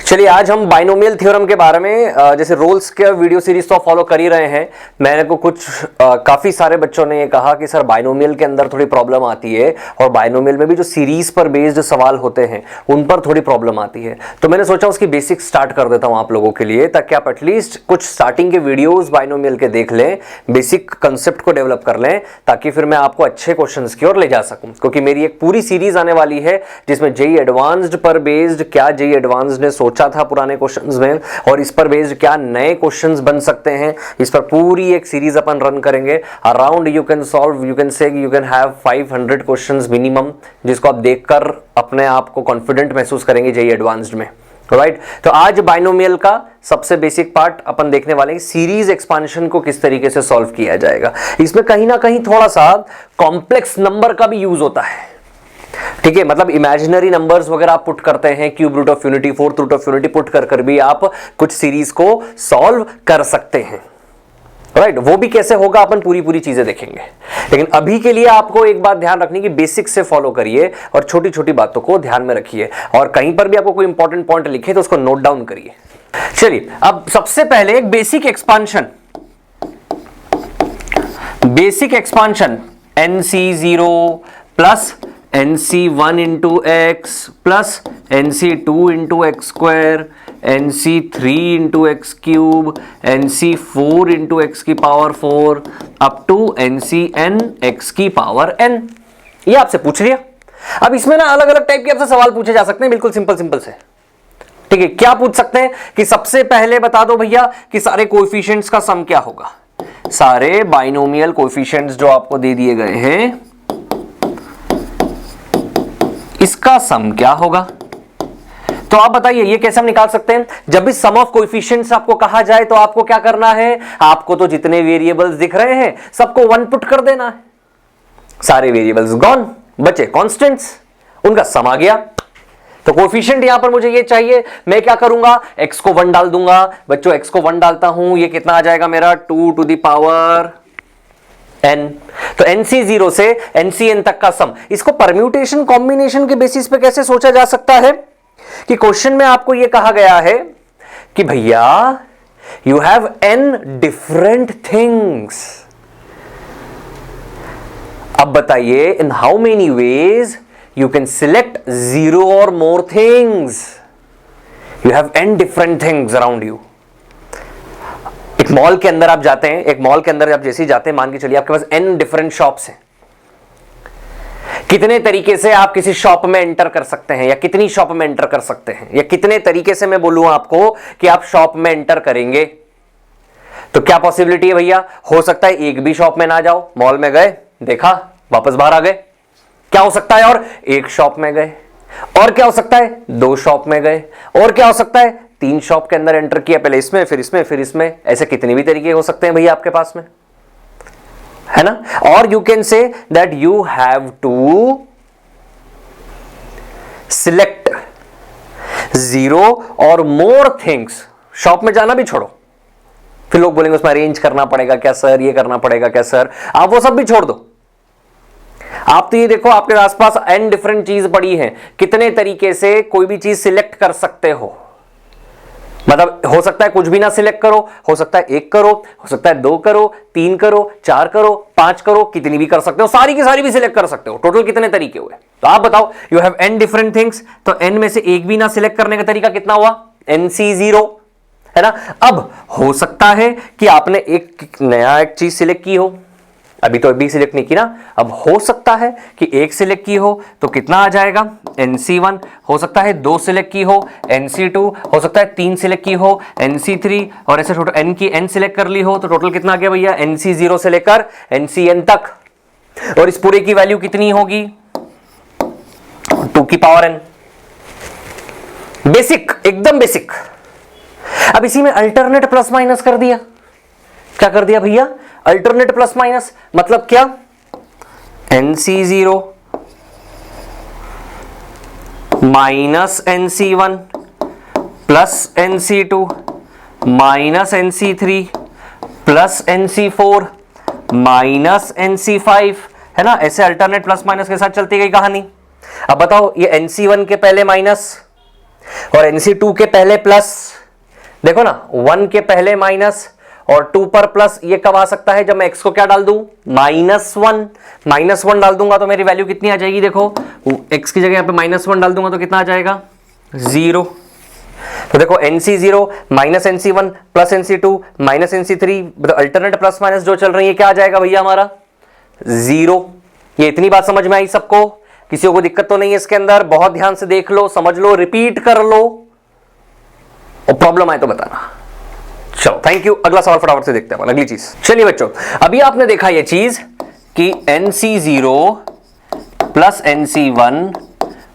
चलिए आज हम बाइनोमियल थ्योरम के बारे में जैसे रोल्स के वीडियो सीरीज तो फॉलो कर ही रहे हैं। मैंने को कुछ काफी सारे बच्चों ने ये कहा कि सर बाइनोमियल के अंदर थोड़ी प्रॉब्लम आती है और बाइनोमियल में भी जो सीरीज पर बेस्ड सवाल होते हैं उन पर थोड़ी प्रॉब्लम आती है। तो मैंने सोचा उसकी बेसिक स्टार्ट कर देता हूं आप लोगों के लिए, ताकि आप एटलीस्ट कुछ स्टार्टिंग के वीडियोज बाइनोमियल के देख लें, बेसिक कंसेप्ट को डेवलप कर लें, ताकि फिर मैं आपको अच्छे क्वेश्चन की ओर ले जा सकूं। क्योंकि मेरी एक पूरी सीरीज आने वाली है जिसमें जेईई एडवांस्ड पर बेस्ड क्या जेईई एडवांस्ड ने सोचा था पुराने क्वेश्चंस में और इस पर बेस्ड क्या नए क्वेश्चंस बन सकते हैं, इस पर पूरी एक सीरीज अपन रन करेंगे। Around you can solve, you can से you can have 500 questions minimum, जिसको आप देखकर अपने आप को कॉन्फिडेंट महसूस करेंगे जेईई एडवांस्ड में। राइट, तो आज बाइनोमियल का सबसे बेसिक पार्ट अपन देखने वाले हैं, सीरीज एक्सपांशन को किस तरीके से सॉल्व किया जाएगा। इसमें कहीं ना कहीं थोड़ा सा कॉम्प्लेक्स नंबर का भी यूज होता है। ठीक है, मतलब इमेजिनरी नंबर्स वगैरह आप पुट करते हैं, cube root of unity, fourth root of unity put कर भी आप कुछ सीरीज को सॉल्व कर सकते हैं। राइट, वो भी कैसे होगा अपन पूरी चीजें देखेंगे। लेकिन अभी के लिए आपको एक बात ध्यान रखनी कि बेसिक से फॉलो करिए और छोटी छोटी बातों को ध्यान में रखिए, और कहीं पर भी आपको कोई इंपॉर्टेंट पॉइंट लिखे तो उसको नोट डाउन करिए। चलिए, अब सबसे पहले एक basic expansion NC0 plus NC1 into X plus NC2 into X square, NC3 into X cube, NC4 into X की power 4 up to NCN X की पावर n। ये आपसे पूछ लिया। अब इसमें ना अलग अलग टाइप के आपसे सवाल पूछे जा सकते हैं, बिल्कुल सिंपल से। ठीक है, क्या पूछ सकते हैं कि सबसे पहले बता दो भैया कि सारे कोएफिशिएंट्स का सम क्या होगा। सारे बाइनोमियल कोएफिशिएंट्स जो आपको दे दिए गए हैं इसका सम क्या होगा। तो आप बताइए ये कैसे हम निकाल सकते हैं। जब भी सम ऑफ कोएफिशिएंट्स आपको कहा जाए तो आपको क्या करना है, आपको तो जितने वेरिएबल्स दिख रहे हैं सबको 1 पुट कर देना है। सारे वेरिएबल्स गॉन, बचे कांस्टेंट्स, उनका सम आ गया। तो कोएफिशिएंट यहां पर मुझे ये चाहिए, मैं क्या करूंगा, x को 1 डाल दूंगा। बच्चों x को 1 डालता हूं, ये कितना आ जाएगा मेरा 2 टू द पावर n। तो NC0 से NCN तक का सम, इसको परम्यूटेशन कॉम्बिनेशन के बेसिस पे कैसे सोचा जा सकता है कि क्वेश्चन में आपको यह कहा गया है कि भैया you have n different things. अब बताइए in how many ways you can select 0 और more things. You have n different things around you. एक मॉल के अंदर आप जाते हैं, एक मॉल के अंदर आप जैसे ही जाते हैं, मान के चलिए आपके पास n डिफरेंट शॉप्स हैं। कितने तरीके से आप किसी शॉप में एंटर कर सकते हैं, या कितनी शॉप में एंटर कर सकते हैं, या कितने तरीके से मैं बोलूं आपको कि आप शॉप में एंटर करेंगे। तो क्या पॉसिबिलिटी है भैया, हो सकता है एक भी शॉप में ना जाओ, मॉल में गए, देखा, वापस बाहर आ गए। क्या हो सकता है, और एक शॉप में गए, और क्या हो सकता है 2 शॉप में गए, और क्या हो सकता है 3 शॉप के अंदर एंटर किया, पहले इसमें फिर इसमें फिर इसमें। ऐसे कितने भी तरीके हो सकते हैं भैया आपके पास में, है ना। और you can say that you have to select 0 और मोर थिंग्स। शॉप में जाना भी छोड़ो, फिर लोग बोलेंगे उसमें अरेंज करना पड़ेगा क्या सर, ये करना पड़ेगा क्या सर, आप वो सब भी छोड़ दो। आप तो ये देखो आपके आसपास n डिफरेंट चीज पड़ी है, कितने तरीके से कोई भी चीज सिलेक्ट कर सकते हो। मतलब हो सकता है कुछ भी ना सिलेक्ट करो, हो सकता है 1 करो, हो सकता है 2 करो, 3 करो, 4 करो, 5 करो, कितनी भी कर सकते हो, सारी की सारी भी सिलेक्ट कर सकते हो। टोटल कितने तरीके हुए, तो आप बताओ। You have n different things, तो n में से एक भी ना सिलेक्ट करने का तरीका कितना हुआ, NC0, है ना। अब हो सकता है कि आपने एक नया एक चीज सिलेक्ट की हो, अभी तो अभी सिलेक्ट नहीं की ना, अब हो सकता है कि 1 सिलेक्ट की हो तो कितना आ जाएगा NC1, हो सकता है 2 सिलेक्ट की हो NC2, हो सकता है 3 सिलेक्ट की हो NC3, और ऐसे टोटल n की n सिलेक्ट कर ली हो तो टोटल कितना आ गया भैया NC0 से लेकर NCN तक। और इस पूरे की वैल्यू कितनी होगी 2 की पावर n। बेसिक, एकदम बेसिक। अब इसी में अल्टरनेट प्लस माइनस कर दिया। क्या कर दिया भैया, अल्टरनेट प्लस माइनस, मतलब क्या, NC0 minus NC1 plus NC2 minus NC3 plus NC4 minus NC5, है ना। ऐसे अल्टरनेट प्लस माइनस के साथ चलती गई कहानी। अब बताओ ये NC1 के पहले माइनस, और NC2 के पहले प्लस, देखो ना 1 के पहले माइनस और 2 पर प्लस, ये कब आ सकता है? जब मैं x को क्या डाल दूं? -1 डाल दूंगा तो मेरी वैल्यू कितनी आ जाएगी? देखो x की जगह यहां पे -1 डाल दूंगा तो कितना आ जाएगा? 0। तो देखो NC0 -NC1 plus NC2 -NC3, alternate plus minus जो चल रही है, क्या आ जाएगा भैया हमारा? 0। ये इतनी बात समझ में आई सबको? किसी को दिक्कत तो नहीं है इसके अंदर? बहुत ध्यान से देख लो, समझ लो, रिपीट कर लो, और प्रॉब्लम आए तो बताना। चलो थैंक यू। अगला सवाल फटाफट से देखते हैं अगली चीज। चलिए बच्चों, अभी आपने देखा ये चीज कि NC0 plus NC1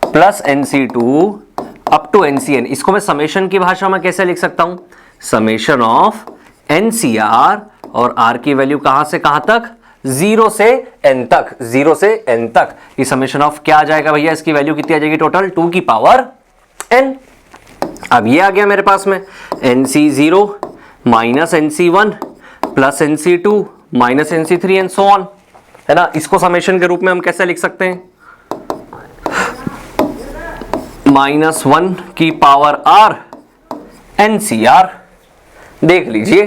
plus NC2 up to NCN, इसको मैं समेशन की भाषा में कैसे लिख सकता हूं? समेशन ऑफ NCR, और R की वैल्यू कहां से कहां तक? 0 से n तक, 0 से n तक। ये समेशन ऑफ क्या आ जाएगा भैया? इसकी वैल्यू कितनी आ जाएगी टोटल? 2 की पावर n। अब ये आ गया मेरे पास में NC0 minus NC1 plus NC2 minus NC3 and so on, है ना। इसको समेशन के रूप में हम कैसे लिख सकते हैं? -1 की पावर r NCR। देख लीजिए,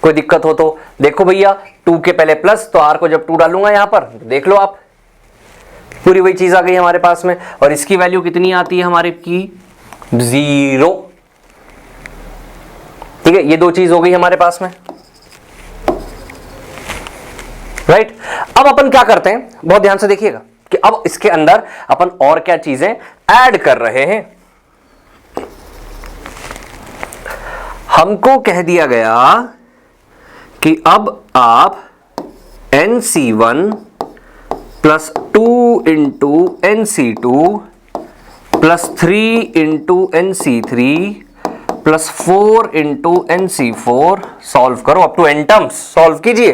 कोई दिक्कत हो तो देखो भैया, 2 के पहले प्लस, तो r को जब 2 डालूंगा यहां पर, देख लो आप, पूरी वही चीज आ गई हमारे पास में। और इसकी वैल्यू कितनी आती है हमारे की? 0। ठीक है, ये दो चीज हो गई हमारे पास में, राइट। अब अपन क्या करते हैं, बहुत ध्यान से देखिएगा कि अब इसके अंदर अपन और क्या चीजें ऐड कर रहे हैं। हमको कह दिया गया कि अब आप NC1 plus 2 into NC2 plus 3 into NC3 plus 4 into NC4 solve करो up to n terms, solve कीजिए।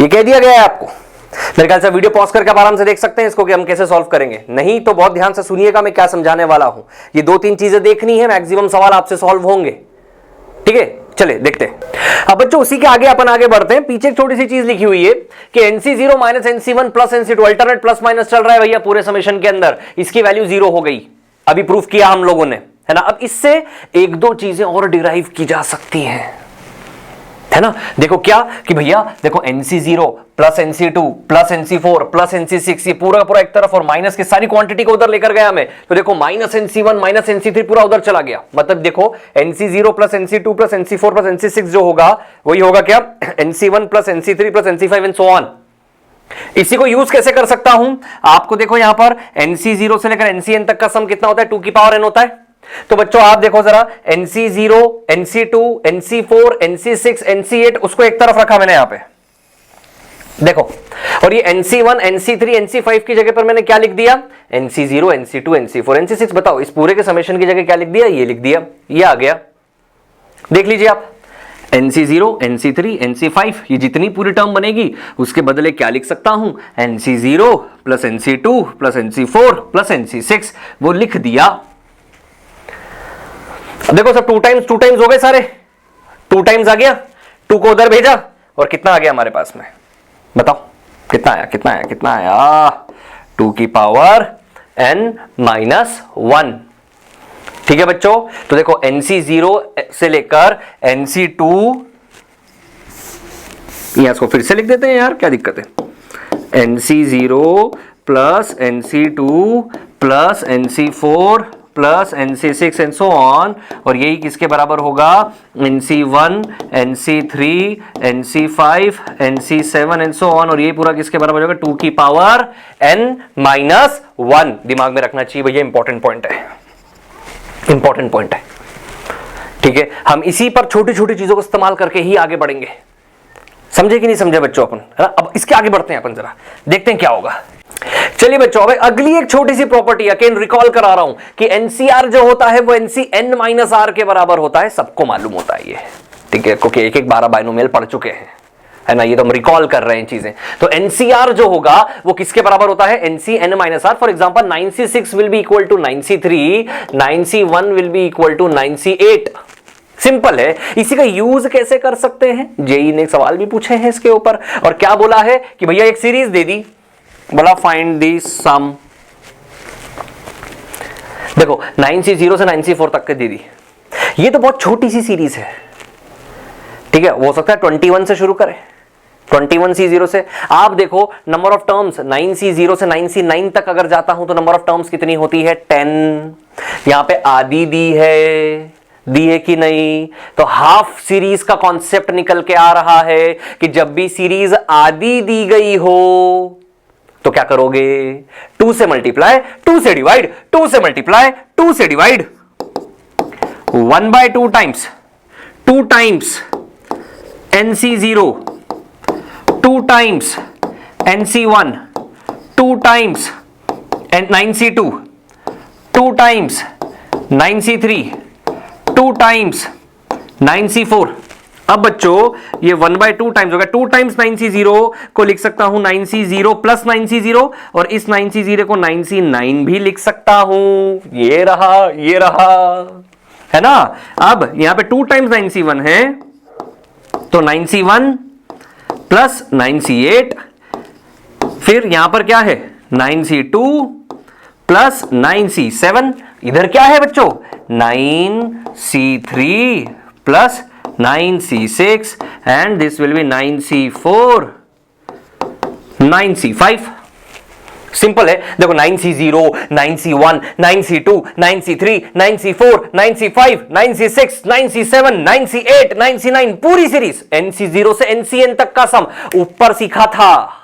ये कह दिया गया है आपको। मेरे ख्याल से वीडियो पॉज करके आप आराम से देख सकते हैं इसको कि हम कैसे सॉल्व करेंगे। नहीं तो बहुत ध्यान से सुनिएगा मैं क्या समझाने वाला हूं। ये 2-3 चीजें देखनी है, मैक्सिमम सवाल आपसे सॉल्व होंगे। ठीक है, चले देखते हैं। अब बच्चों उसी के आगे अपन आगे बढ़ते हैं। पीछे एक छोटी सी चीज लिखी हुई है कि NC0 minus NC1 plus NC2, alternate plus minus चल रहा है भैया पूरे समेशन के अंदर। इसकी वैल्यू 0 हो गई, अभी प्रूफ किया हम लोगों ने, है ना। अब इससे एक दो चीजें और डिराइव की जा सकती हैं, है ना। देखो क्या कि भैया देखो NC0 plus NC2 plus NC4 plus NC6, ये पूरा पूरा एक तरफ, और माइनस की सारी क्वांटिटी को उधर लेकर गया मैं, तो देखो माइनस NC1 माइनस NC3 पूरा उधर चला गया। मतलब देखो NC0 plus NC2 plus NC4 plus NC6 जो होगा वही होगा क्या? NC1 plus NC3 plus NC5 and so on. इसी को यूज कैसे कर सकता हूं? आपको देखो यहां पर NC0 से लेकर NCN तक का सम कितना होता है? 2 की पावर n होता है। तो बच्चों आप देखो जरा, NC0 NC2 NC4 NC6 NC8 उसको एक तरफ रखा मैंने यहां पे, देखो। और ये NC1 NC3 NC5 की जगह पर मैंने क्या लिख दिया? NC0 NC2 NC4 NC6। बताओ इस पूरे के समेशन की जगह क्या लिख दिया? ये लिख दिया, ये आ गया। देख लीजिए आप, NC0 NC3 NC5, ये जितनी पूरी टर्म बनेगी उसके बदले क्या लिख सकता हूं? NC0 plus NC2 plus NC4 plus NC6, वो लिख दिया। अब देखो सब 2 टाइम्स हो गए सारे, 2 टाइम्स आ गया, 2 को उधर भेजा और कितना आ गया हमारे पास में? बताओ कितना आया? कितना आया? कितना आया? 2 की पावर n माइनस 1। ठीक है बच्चों, तो देखो NC0 से लेकर NC2, यहां इसको फिर से लिख देते हैं यार, क्या दिक्कत है? NC0 plus NC2 plus NC4 plus NC6 and so on, और यही किसके बराबर होगा? NC1 NC3 NC5 NC7 and so on, और ये पूरा किसके बराबर होगा? 2 की पावर n माइनस 1। दिमाग में रखना चाहिए भैया, इंपॉर्टेंट पॉइंट है, इंपॉर्टेंट पॉइंट है। ठीक है, हम इसी पर छोटी छोटी चीजों को इस्तेमाल करके ही आगे बढ़ेंगे। समझे कि नहीं समझे बच्चों अपन? है ना। अब इसके आगे बढ़ते हैं अपन, जरा देखते हैं क्या होगा। चलिए बच्चों, अब अगली एक छोटी सी प्रॉपर्टी अगेन रिकॉल करा रहा हूं कि NCR जो होता है वो NCN माइनस R के बराबर होता है। सबको मालूम होता है ये, ठीक है, क्योंकि एक 12 बाइनोमियल पढ़ चुके हैं, है ना। ये तो हम रिकॉल कर रहे हैं चीजें। तो NCR जो होगा वो किसके बराबर होता है? NCN minus R। For example 9C6 will be equal to 9C3, 9C1 will be equal to 9C8। Simple है। इसी का यूज कैसे कर सकते हैं? जेई ने एक सवाल भी पूछे हैं इसके ऊपर, और क्या बोला है कि भैया एक सीरीज दे दी, बोला फाइंड दी सम देखो 9C0 से 9C4 तक के दीदी, ये तो बहुत छोटी सी सीरीज है, ठीक है, हो सकता है 21 से शुरू करें, 21C0 से। आप देखो नंबर ऑफ टर्म्स 9C0 से 9C9 तक अगर जाता हूं तो नंबर ऑफ टर्म्स कितनी होती है, 10। यहां पे आधी दी है कि नहीं, तो हाफ सीरीज का कॉन्सेप्ट निकल के आ रहा है कि जब भी सीरीज आधी दी गई हो तो क्या करोगे, 2 से मल्टीप्लाई, 2 से डिवाइड, 2 से मल्टीप्लाई, 2 से divide, 1/2 times, 2 times NC0, 2 times NC1, 2 times 9C2, 2 times 9C3, 2 times 9C4। अब बच्चों ये 1/2 टाइम्स होगा, 2 टाइम्स 9C0 को लिख सकता हूं 9C0 प्लस 9C0, और इस 9C0 को 9C9 भी लिख सकता हूं, ये रहा है ना। अब यहां पे 2 टाइम्स 9C1 है तो 9C1 प्लस 9C8, फिर यहां पर क्या है 9C2 प्लस 9C7, इधर क्या है बच्चों 9C3 plus 9C6, and this will be 9C4, 9C5। Simple है, देखो 9C0, 9C1, 9C2, 9C3, 9C4, 9C5, 9C6, 9C7, 9C8, 9C9, पूरी सीरीज NC0 से NCN तक का सम ऊपर सीखा था,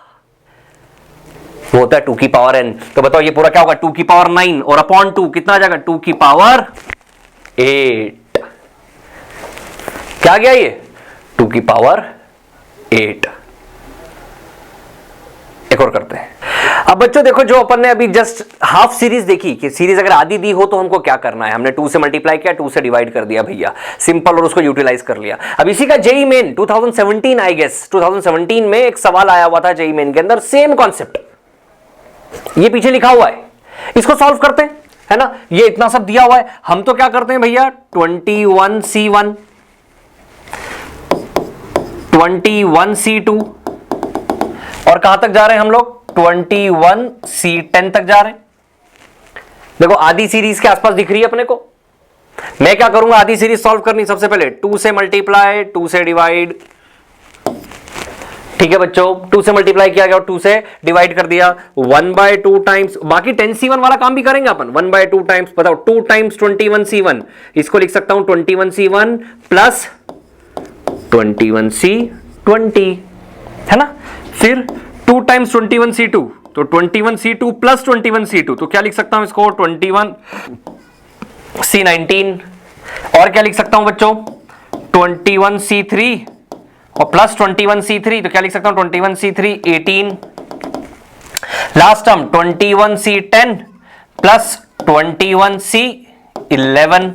वो होता है 2 की पावर n। तो बताओ ये पूरा क्या होगा, 2 की पावर 9 और अपॉन 2 कितना आ जाएगा, 2 की पावर 8। क्या गया ये, 2 की पावर 8। एक और करते हैं। अब बच्चों देखो, जो अपन ने अभी जस्ट हाफ सीरीज देखी कि सीरीज अगर आधी दी हो तो हमको क्या करना है, हमने 2 से मल्टीप्लाई किया, 2 से डिवाइड कर दिया भैया, सिंपल, और उसको यूटिलाइज कर लिया। अब इसी का जेईई मेन 2017 आई गेस 2017 में एक सवाल आया हुआ था जेईई मेन के अंदर, सेम कॉन्सेप्ट, ये पीछे लिखा हुआ है, इसको सॉल्व करते हैं, है ना। ये इतना सब दिया हुआ है, हम तो क्या करते हैं भैया 21C1, 21C2, और कहां तक जा रहे हैं हम लोग 21C10 तक जा रहे हैं। देखो आधी सीरीज के आसपास दिख रही है अपने को, मैं क्या करूंगा, आधी सीरीज सॉल्व करनी, सबसे पहले 2 से मल्टीप्लाई, 2 से डिवाइड, ठीक है बच्चों, 2 से मल्टीप्लाई किया गया और 2 से डिवाइड कर दिया, 1/2 टाइम्स, बाकी 10C1 वाला काम भी करेंगे अपन, 1/2 टाइम्स, बताओ 2 टाइम्स 21C1, इसको लिख सकता हूं 21C1 प्लस 21C20, है ना। फिर 2 टाइम्स 21C2, तो 21C2 प्लस 21C2, तो क्या लिख सकता हूं इसको 21C19, और क्या लिख सकता हूं बच्चों 21C3 और प्लस 21C3, तो क्या लिख सकता हूं 21C3 18, last term 21C10 plus 21C11,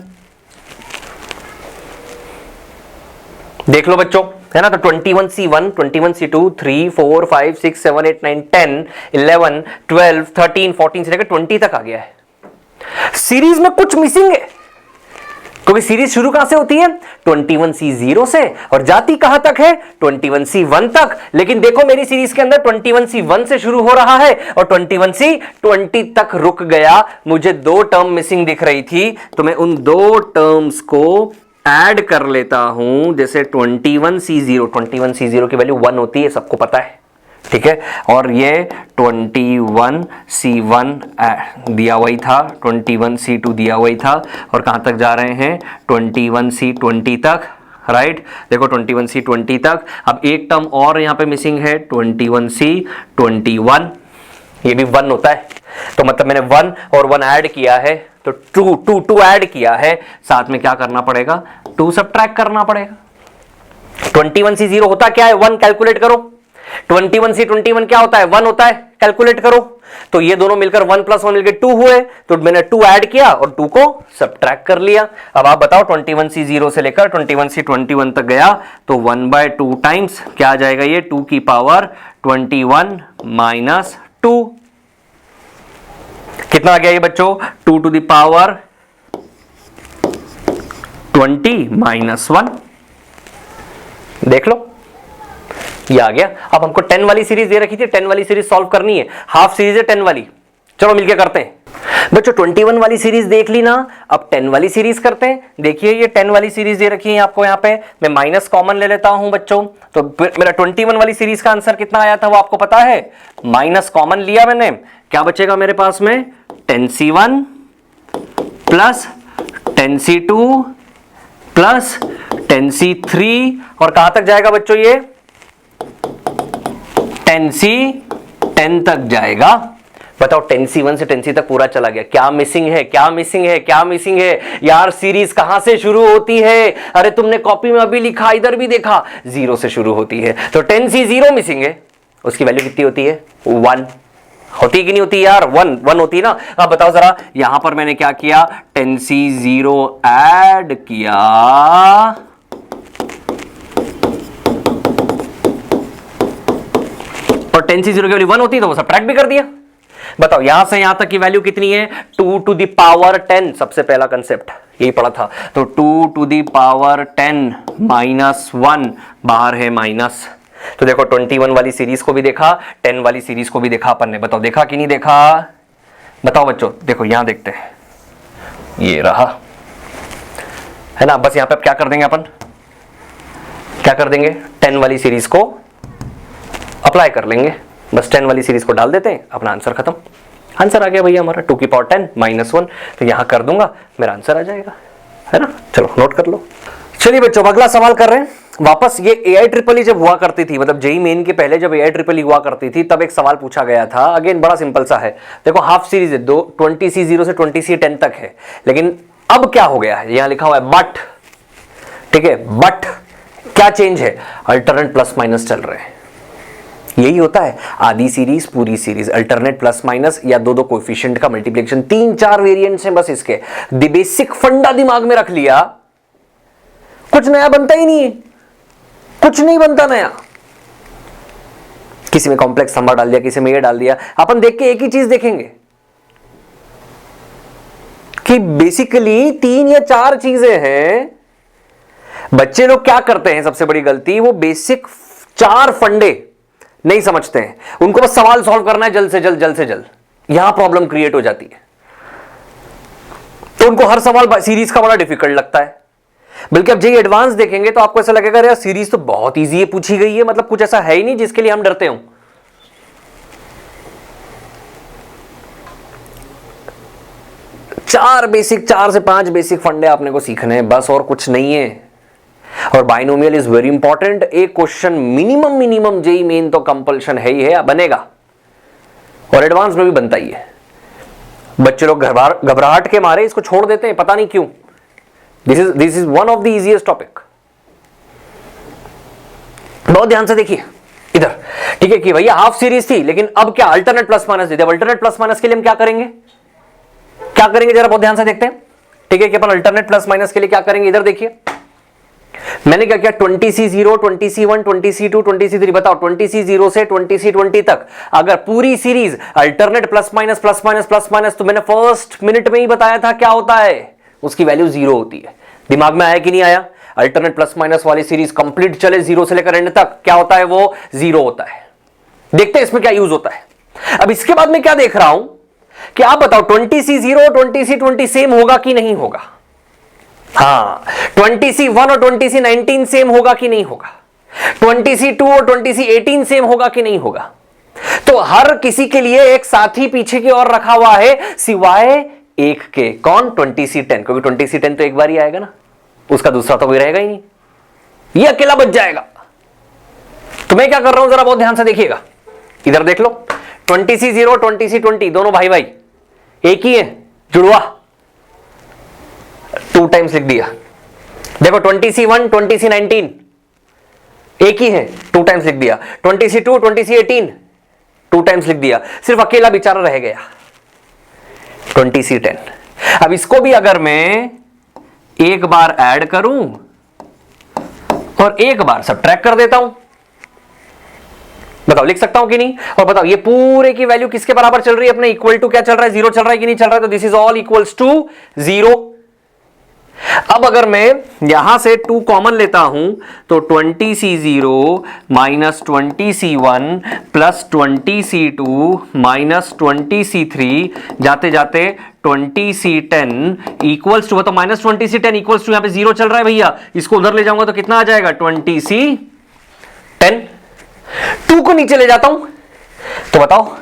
देख लो बच्चों, है ना। तो 21C1, 21C2, 3, 4, 5, 6, 7, 8, 9, 10, 11, 12, 13, 14 से लेकर 20 तक आ गया है। सीरीज में कुछ मिसिंग है, क्योंकि सीरीज शुरू कहां से होती है 21C0 से, और जाती कहां तक है 21C1 तक। लेकिन देखो मेरी सीरीज के अंदर 21C1 से शुरू हो रहा है और 21C20 तक रुक गया। मुझे 2 टर्म मिसिंग दिख रही थी, तो मैं उन 2 टर्म्स को ऐड कर लेता हूं। जैसे 21C0 की वैल्यू 1 होती है, सबको पता है, ठीक है। और ये 21C1 दिया हुआ ही था, 21C2 दिया हुआ ही था, और कहां तक जा रहे हैं 21C20 तक, राइट। देखो 21C20 तक। अब एक टर्म और यहां पे मिसिंग है 21C21, ये भी 1 होता है, तो मतलब मैंने 1 और 1 ऐड किया है, तो 2 ऐड किया है, साथ में क्या करना पड़ेगा 2 सब्ट्रैक्ट करना पड़ेगा। 21C0 होता क्या है 1, कैलकुलेट करो। 21C21 क्या होता है 1 होता है, कैलकुलेट करो। तो ये दोनों मिलकर 1 + 1 मिलकर 2 हुए, तो मैंने 2 ऐड किया और 2 को सब्ट्रैक्ट कर लिया। अब आप बताओ 21C0 से लेकर 21C21 तक गया, तो 1/2 टाइम्स क्या आ जाएगा, ये 2 की पावर 21 माइनस 2, कितना आ गया ये बच्चों 2 टू द पावर 20 माइनस 1, देख लो ये आ गया। अब हमको 10 वाली सीरीज दे रखी थी, 10 वाली सीरीज सॉल्व करनी है, हाफ सीरीज है 10 वाली, चलो मिलके करते हैं। बच्चों 21 वाली सीरीज देख ली ना, अब 10 वाली सीरीज करते हैं। देखिए ये 10 वाली सीरीज दे रखी है आपको, यहाँ पे मैं माइनस कॉमन ले लेता हूं बच्चों, तो मेरा 21 वाली सीरीज का आंसर कितना आया था वो आपको पता है। माइनस कॉमन लिया मैंने, क्या बचेगा मेरे पास में 10C1 plus 10C2 plus 10C3 और कहां तक जाएगा बच्चों ये 10C10 तक जाएगा। बताओ 10C1 से 10C तक पूरा चला गया, क्या मिसिंग है, क्या मिसिंग है, क्या मिसिंग है यार। सीरीज कहां से शुरू होती है, अरे तुमने कॉपी में अभी लिखा, इधर भी देखा, 0 से शुरू होती है, तो 10C 0 मिसिंग है, उसकी वैल्यू कितनी होती है 1 होती कि नहीं होती यार, 1 होती है ना। अब बताओ जरा, यहां पर मैंने क्या किया 10C 0 ऐड किया और 10C 0 की वैल्यू 1 होती है तो वो सब्ट्रैक्ट भी कर दिया। बताओ यहां से यहां तक की वैल्यू कितनी है 2 टू द पावर 10, सबसे पहला कंसेप्ट यही पढ़ा था, तो 2 टू द पावर 10 माइनस 1 बाहर है माइनस। तो देखो 21 वाली सीरीज को भी देखा, 10 वाली सीरीज को भी देखा अपन ने, बताओ देखा कि नहीं देखा, बताओ बच्चों। देखो यहां देखते हैं, ये रहा है ना, बस यहां पे क्या कर देंगे अपन, क्या कर देंगे 10 वाली सीरीज को अप्लाई कर लेंगे, बस 10 वाली सीरीज को डाल देते हैं, अपना आंसर खत्म। आंसर आ गया भैया हमारा 2 की पावर 10 माइनस 1, तो यहां कर दूंगा मेरा आंसर आ जाएगा, है ना। चलो नोट कर लो। चलिए बच्चों अगला सवाल कर रहे हैं वापस। ये AI जब हुआ करती थी, मतलब जेईई मेन के पहले जब AI हुआ करती थी तब एक सवाल पूछा गया था। अगेन बड़ा सिंपल सा है, देखो हाफ सीरीज है, 20C 0 से 20C10 तक है, लेकिन अब क्या हो गया है, यहां लिखा हुआ है बट, ठीक है, बट क्या चेंज है, अल्टरनेट प्लस माइनस चल रहे हैं। यही होता है आधी सीरीज पूरी सीरीज, अल्टरनेट प्लस माइनस या दो कोएफिशिएंट का मल्टीप्लिकेशन, 3-4 वेरिएंट्स हैं बस इसके। द बेसिक फंडा दिमाग में रख लिया, कुछ नया बनता ही नहीं है, कुछ नहीं बनता नया। किसी में कॉम्प्लेक्स नंबर डाल दिया, किसी में ये डाल दिया, अपन देख के एक ही चीज देखेंगे कि बेसिकली 3 या 4 चीजें हैं। बच्चे लोग क्या करते हैं, सबसे बड़ी गलती, वो बेसिक 4 फंडे नहीं समझते हैं, उनको बस सवाल सॉल्व करना है जल्द से जल्द, जल्द से जल्द, यहां प्रॉब्लम क्रिएट हो जाती है। तो उनको हर सवाल सीरीज का बड़ा डिफिकल्ट लगता है। बल्कि अब जेईई एडवांस देखेंगे तो आपको ऐसा लगेगा यार सीरीज तो बहुत इजी है, पूछी गई है, मतलब कुछ ऐसा है ही नहीं जिसके लिए हम डरते हो। चार से 5 बेसिक फंडे आपने को सीखने हैं बस, और कुछ नहीं है। और बाइनोमियल इज वेरी इंपॉर्टेंट, एक क्वेश्चन मिनिमम जेईई मेन तो कंपल्शन है ही है, बनेगा, और एडवांस में भी बनता ही है। बच्चे लोग घबराहट के मारे इसको छोड़ देते हैं, पता नहीं क्यों। This is one of the easiest topic. बहुत ध्यान से देखिए इधर, ठीक है, कि भैया हाफ सीरीज थी, लेकिन अब क्या अल्टरनेट प्लस माइनस दे दिया। अल्टरनेट प्लस माइनस के लिए हम क्या करेंगे, क्या करेंगे जरा बहुत ध्यान से देखते हैं, ठीक है, कि अपन अल्टरनेट प्लस माइनस के लिए क्या करेंगे। इधर देखिए मैंने क्या किया 20C 0, 20C 1, 20C 2, 20C 3, बताओ 20C 0 से 20C 20 तक अगर पूरी series alternate plus minus plus minus plus minus, तो मैंने फर्स्ट मिनट में ही बताया था क्या होता है, उसकी वैल्यू 0 होती है। दिमाग में आया कि नहीं आया, अल्टरनेट प्लस माइनस वाली सीरीज कंप्लीट चले 0 से लेकर एंड तक, क्या होता है वो 0 होता है। देखते हैं इसमें क्या यूज होता है। अब इसके बाद में क्या देख रहा हूं कि आप बताओ 20C 0 20C 20 सेम होगा कि नहीं होगा। हाँ 20C 1 और 20C 19 सेम होगा कि नहीं होगा, 20C 2 और 20C 18 सेम होगा कि नहीं होगा। तो हर किसी के लिए एक साथी पीछे की ओर रखा हुआ है सिवाय एक के, कौन 20C 10, क्योंकि 20C 10 तो एक बार ही आएगा ना, उसका दूसरा तो कोई रहेगा ही नहीं, ये अकेला बच जाएगा। तो मैं क्या कर रहा हूं जरा बहुत ध्यान से देखिएगा, इधर देख लो 20C 0 20C 20 दोनों भाई भाई एक ही है, जुड़वा 2 टाइम्स लिख दिया। देखो 20C 1 20C 19 एक ही है, 2 टाइम्स लिख दिया। 20C 2 20C 18 2 टाइम्स लिख दिया, सिर्फ अकेला बेचारा रह गया 20C 10। अब इसको भी अगर मैं एक बार ऐड करूं और एक बार सब्ट्रैक्ट कर देता हूं, बताओ लिख सकता हूं कि नहीं। और बताओ ये पूरे की वैल्यू किसके बराबर चल रही है अपने, इक्वल टू क्या चल रहा है, 0 चल रहा है कि नहीं चल रहा है। तो this is all equals to 0। अब अगर मैं यहां से 2 कॉमन लेता हूं तो 20C0 minus 20C1 plus 20C2 minus 20C3 जाते जाते 20C10 इक्वल्स टू, तो माइनस 20C10 इक्वल्स टू, यहां पे 0 चल रहा है भैया, इसको उधर ले जाऊंगा तो कितना आ जाएगा 20C10। 2 को नीचे ले जाता हूं तो बताओ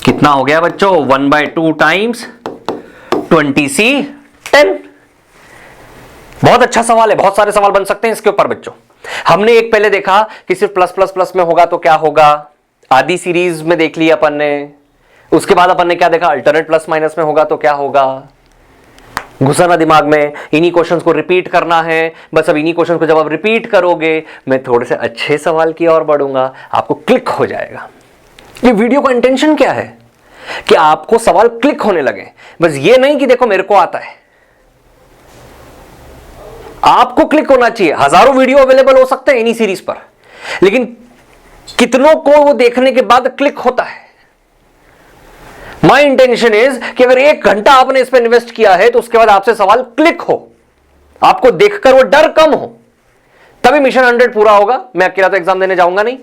कितना हो गया बच्चों, 1/2 टाइम्स 20C10। बहुत अच्छा सवाल है, बहुत सारे सवाल बन सकते हैं इसके ऊपर बच्चों। हमने एक पहले देखा कि सिर्फ प्लस प्लस प्लस में होगा तो क्या होगा, आधी सीरीज में देख लिया अपन ने। उसके बाद अपन ने क्या देखा, अल्टरनेट प्लस माइनस में होगा तो क्या होगा। घुसा ना दिमाग में, इन्हीं क्वेश्चंस को रिपीट करना है बस। अब इन्हीं क्वेश्चंस को जब आप रिपीट करोगे, मैं थोड़े से अच्छे सवाल की ओर बढ़ूंगा, आपको क्लिक हो जाएगा। ये वीडियो का इंटेंशन क्या है कि आपको सवाल क्लिक होने लगे, बस ये नहीं कि देखो मेरे को आता है, आपको क्लिक होना चाहिए। हजारों वीडियो अवेलेबल हो सकते हैं इन्हीं सीरीज पर, लेकिन कितनों को वो देखने के बाद क्लिक होता है। माई इंटेंशन इज कि अगर 1 घंटा आपने इस पर इन्वेस्ट किया है तो उसके बाद आपसे सवाल क्लिक हो, आपको देखकर वो डर कम हो, तभी मिशन 100 पूरा होगा। मैं अकेला तो एग्जाम देने जाऊंगा नहीं,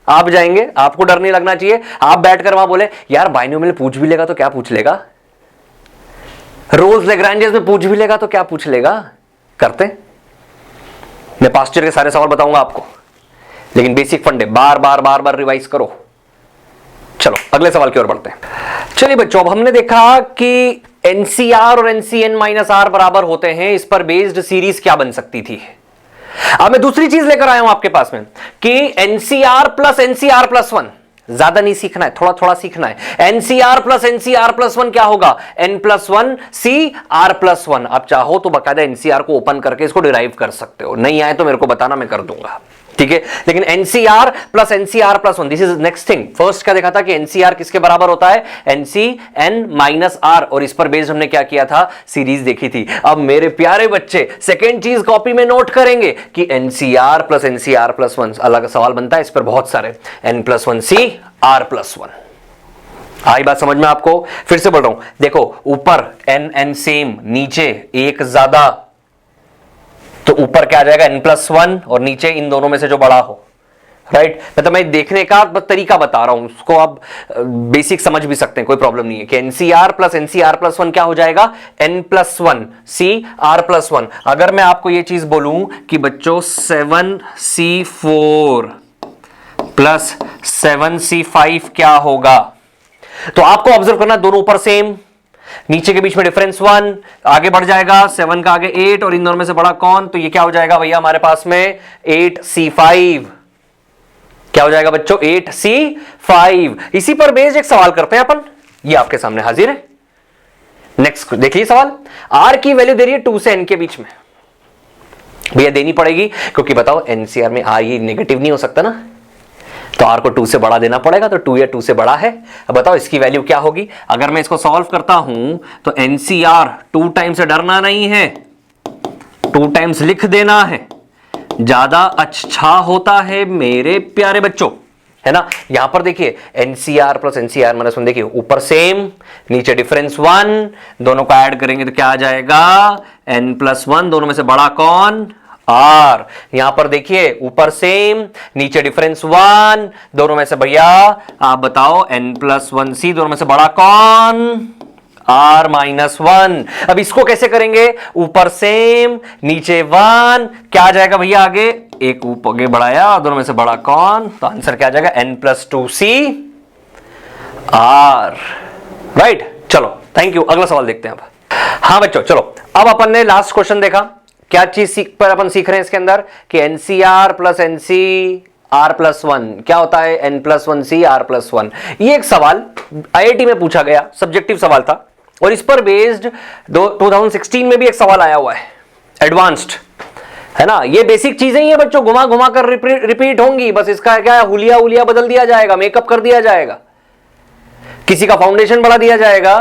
आप जाएंगे, आपको डर नहीं लगना चाहिए। आप बैठकर वहां बोले यार बाइनोमियल पूछ भी लेगा तो क्या पूछ लेगा, रोल्स लैग्रेंजेस में पूछ भी लेगा तो क्या पूछ लेगा, करते। मैं पास्ट ईयर के सारे सवाल बताऊंगा आपको, लेकिन बेसिक फंडे बार बार बार बार रिवाइज करो। चलो अगले सवाल की ओर बढ़ते हैं। चलिए बच्चों, अब हमने देखा कि एनसीआर और एनसीएन माइनस आर बराबर होते हैं, इस पर बेस्ड सीरीज क्या बन सकती थी। अब मैं दूसरी चीज लेकर आया हूं आपके पास में कि एनसीआर प्लस एनसीआर प्लस 1, ज्यादा नहीं सीखना है, थोड़ा थोड़ा सीखना है। एनसीआर प्लस एनसीआर प्लस 1 क्या होगा, n+1 CR+1। आप चाहो तो बकायदा एनसीआर को ओपन करके इसको डिराइव कर सकते हो, नहीं आए तो मेरे को बताना, मैं कर दूंगा, ठीक है। लेकिन NCR plus NCR plus 1, this is next thing. First क्या देखा था कि एनसीआर किसके बराबर होता है, NCN माइनस आर, और इस पर बेस्ड हमने क्या किया था, सीरीज देखी थी। अब मेरे प्यारे बच्चे सेकेंड चीज कॉपी में नोट करेंगे कि एनसीआर प्लस एनसीआर प्लस 1 अलग सवाल बनता है, इस पर बहुत सारे n+1 CR+1। आई बात समझ में आपको, फिर से बोल रहा हूं, देखो ऊपर n सेम, नीचे एक ज्यादा, तो ऊपर क्या आ जाएगा n+1 और नीचे इन दोनों में से जो बड़ा हो, राइट। मतलब मैं देखने का तरीका बता रहा हूं, उसको आप बेसिक समझ भी सकते हैं, कोई प्रॉब्लम नहीं है। कि एनसीआर प्लस एनसीआर प्लस 1 क्या हो जाएगा, n+1 CR+1। अगर मैं आपको यह चीज बोलूं कि बच्चों 7C4 प्लस 7C5 क्या होगा, तो आपको ऑब्जर्व करना, दोनों ऊपर सेम, नीचे के बीच में डिफरेंस 1, आगे बढ़ जाएगा 7 का आगे 8 और इन दोनों में से बड़ा कौन, तो ये क्या हो जाएगा भैया हमारे पास में 8C5। क्या हो जाएगा बच्चों, 8C5। इसी पर बेस्ड एक सवाल करते हैं अपन, ये आपके सामने हाजिर है। नेक्स्ट देखिए सवाल, आर की वैल्यू दे रही है 2 से n के बीच में, भैया देनी पड़ेगी, क्योंकि बताओ एनसीआर में आर ये नेगेटिव नहीं हो सकता ना, तो आर को 2 से बड़ा देना पड़ेगा, तो 2 या 2 से बड़ा है। अब बताओ इसकी वैल्यू क्या होगी। अगर मैं इसको सॉल्व करता हूं तो एनसीआर 2 टाइम्स से डरना नहीं है, 2 टाइम्स लिख देना है, ज्यादा अच्छा होता है मेरे प्यारे बच्चों, है ना। यहां पर देखिए एनसीआर प्लस एनसीआर माइनस 1, देखिए ऊपर सेम, नीचे डिफरेंस 1, दोनों को ऐड करेंगे तो क्या आ जाएगा, n+1, दोनों में से बड़ा कौन, आर। यहां पर देखिए ऊपर सेम, नीचे डिफरेंस 1, दोनों में से भैया आप बताओ n+1 C, दोनों में से बड़ा कौन, R-1। अब इसको कैसे करेंगे, ऊपर सेम नीचे 1, क्या आ जाएगा भैया आगे, एक ऊपर आगे बढ़ाया, दोनों में से बड़ा कौन, तो आंसर क्या आ जाएगा, n+2C R, राइट। चलो थैंक यू, अगला सवाल देखते हैं अब। हाँ बच्चों चलो, अब अपन ने लास्ट क्वेश्चन देखा, क्या चीज पर अपन सीख रहे हैं इसके अंदर कि NCR प्लस NCR+1 क्या होता है, n+1 CR+1। ये एक सवाल IIT में पूछा गया, सब्जेक्टिव सवाल था, और इस पर बेस्ड 2016 में भी एक सवाल आया हुआ है, एडवांस्ड, है ना। ये बेसिक चीजें ही है बच्चों, घुमा घुमा कर रिपीट होंगी, बस इसका क्या है, हुलिया हुलिया बदल दिया जाएगा, मेकअप कर दिया जाएगा, किसी का फाउंडेशन बढ़ा दिया जाएगा,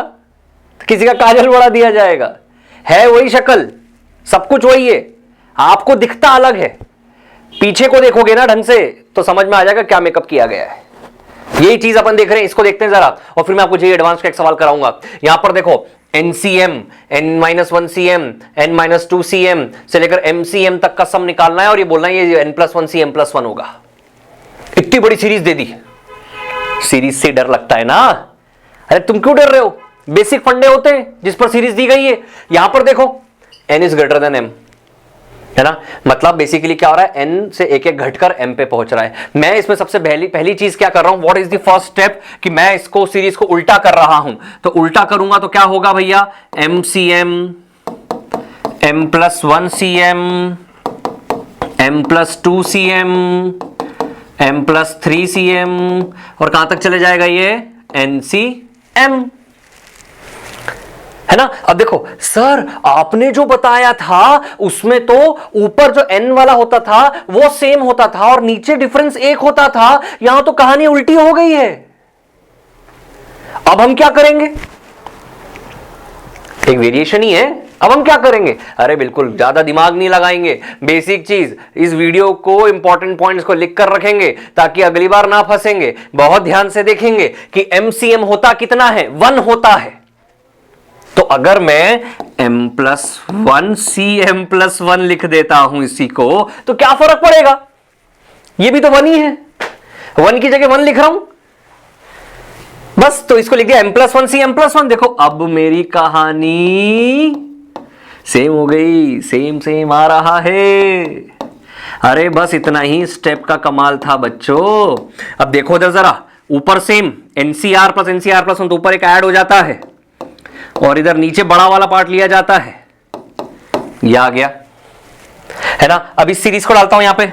किसी का काजल बढ़ा दिया जाएगा, है वही शक्ल, सब कुछ वही है, आपको दिखता अलग है। पीछे को देखोगे ना ढंग से तो समझ में आ जाएगा क्या मेकअप किया गया है। यही चीज अपन देख रहे हैं, इसको देखते हैं जरा, और फिर मैं आपको जेईई एडवांस का एक सवाल कराऊंगा। यहां पर देखो NCM, N-1 CM, N-2 CM से लेकर MCM तक का सम निकालना है और ये बोलना है ये N+1 CM+1 होगा। इतनी बड़ी सीरीज दे दी, सीरीज से डर लगता है ना? अरे तुम क्यों डर रहे हो? बेसिक फंडे होते हैं जिस पर सीरीज दी गई है। यहां पर देखो N is greater than M, है ना? मतलब बेसिकली क्या हो रहा है, N से एक एक घटकर M पे पहुंच रहा है। मैं इसमें सबसे पहली चीज क्या कर रहा हूं, what is the first step, कि मैं इसको सीरीज को उल्टा कर रहा हूं। तो उल्टा करूंगा तो क्या होगा भैया, MCM, M+1 CM, M+2 CM, M+3 CM, और कहां तक चले जाएगा ये, NCM, है ना? अब देखो सर आपने जो बताया था उसमें तो ऊपर जो N वाला होता था वो सेम होता था और नीचे डिफरेंस 1 होता था, यहां तो कहानी उल्टी हो गई है। अब हम क्या करेंगे, एक वेरिएशन ही है, अब हम क्या करेंगे? अरे बिल्कुल ज्यादा दिमाग नहीं लगाएंगे, बेसिक चीज, इस वीडियो को इंपॉर्टेंट पॉइंट्स को लिख कर रखेंगे ताकि अगली बार ना फंसेंगे। बहुत ध्यान से देखेंगे कि MCM होता कितना है, 1 होता है। तो अगर मैं M+1 CM+1 लिख देता हूं इसी को, तो क्या फर्क पड़ेगा, ये भी तो 1 ही है, 1 की जगह 1 लिख रहा हूं बस। तो इसको लिख दिया M+1 CM+1। देखो अब मेरी कहानी सेम हो गई, सेम आ रहा है। अरे बस इतना ही स्टेप का कमाल था बच्चों। अब देखो इधर जरा, ऊपर सेम NCR प्लस NCR+1 तो ऊपर एक ऐड हो जाता है और इधर नीचे बड़ा वाला पार्ट लिया जाता है, ये आ गया, है ना? अब इस सीरीज को डालता हूं यहां पे,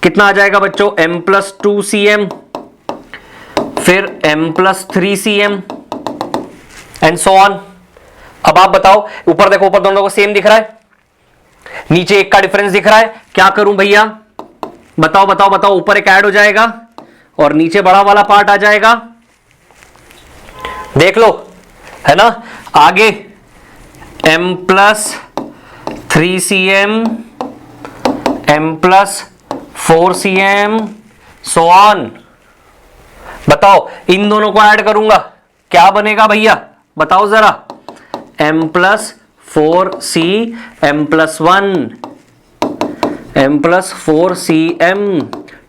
कितना आ जाएगा बच्चों, M+2 CM, फिर M+3 CM and so on. अब आप बताओ, ऊपर देखो, ऊपर दोनों को सेम दिख रहा है, नीचे एक का डिफरेंस दिख रहा है, क्या करूं भैया, बताओ बताओ बताओ। ऊपर एक ऐड हो जाएगा और नीचे बड़ा वाला पार्ट आ जाएगा, देख लो, है ना? आगे M+3 CM, M+4 CM, so on. बताओ इन दोनों को ऐड करूंगा क्या बनेगा भैया, बताओ जरा, M+4C M+1, M+4CM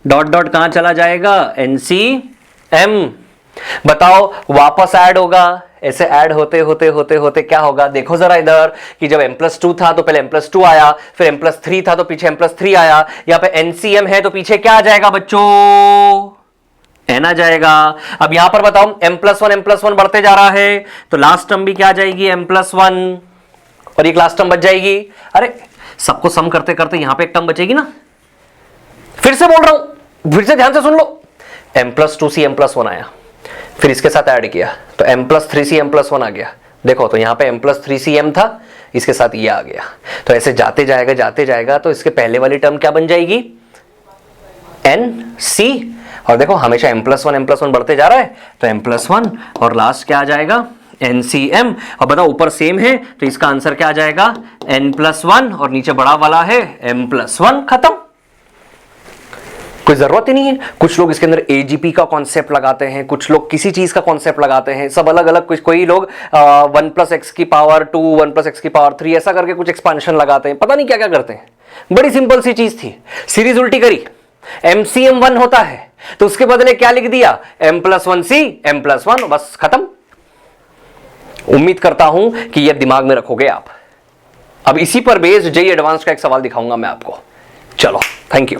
dot dot कहां चला जाएगा, NCM। बताओ वापस ऐड होगा, ऐसे ऐड होते होते होते होते क्या होगा, देखो जरा इधर, कि जब M+2 था तो पहले M+2 आया, फिर M+3 था तो पीछे M+3 आया, यहां पे NCM है तो पीछे क्या आ जाएगा बच्चों, N आ जाएगा। अब यहां पर बताओ M+1 बढ़ते जा रहा है तो लास्ट टर्म भी क्या आ जाएगी, M+1, और एक लास्ट टर्म बच जाएगी। अरे सबको सम करते करते यहां पे एक टर्म बचेगी ना। फिर से बोल रहा हूं, फिर से ध्यान से सुन लो, M+2C M+1 आया, फिर इसके साथ ऐड किया तो M+3C M+1 आ गया। देखो तो यहां पे M+3CM था, इसके साथ ये आ गया, तो ऐसे जाते जाएगा तो इसके पहले वाली टर्म क्या बन जाएगी, NC। और देखो हमेशा M+1 बढ़ते जा रहा है तो M+1 और लास्ट क्या आ जाएगा, NCM। और बताओ ऊपर सेम है तो इसका आंसर क्या आ जाएगा, N+1 और नीचे बड़ा वाला है M+1, खत्म, कोई जरूरत ही नहीं है। कुछ लोग इसके अंदर AGP का कॉन्सेप्ट लगाते हैं, कुछ लोग किसी चीज का कॉन्सेप्ट लगाते हैं, सब अलग अलग। कोई लोग 1+x⁻², 1+x⁻3 ऐसा करके कुछ एक्सपांशन लगाते हैं, पता नहीं क्या क्या करते हैं। बड़ी सिंपल सी चीज थी, सीरीज उल्टी करी, MCM 1 होता है तो उसके बदले क्या लिख दिया, M+1C M+1, बस खत्म। उम्मीद करता हूं कि यह दिमाग में रखोगे आप। अब इसी पर बेस्ड जेईई एडवांस का एक सवाल दिखाऊंगा मैं आपको। चलो, थैंक यू।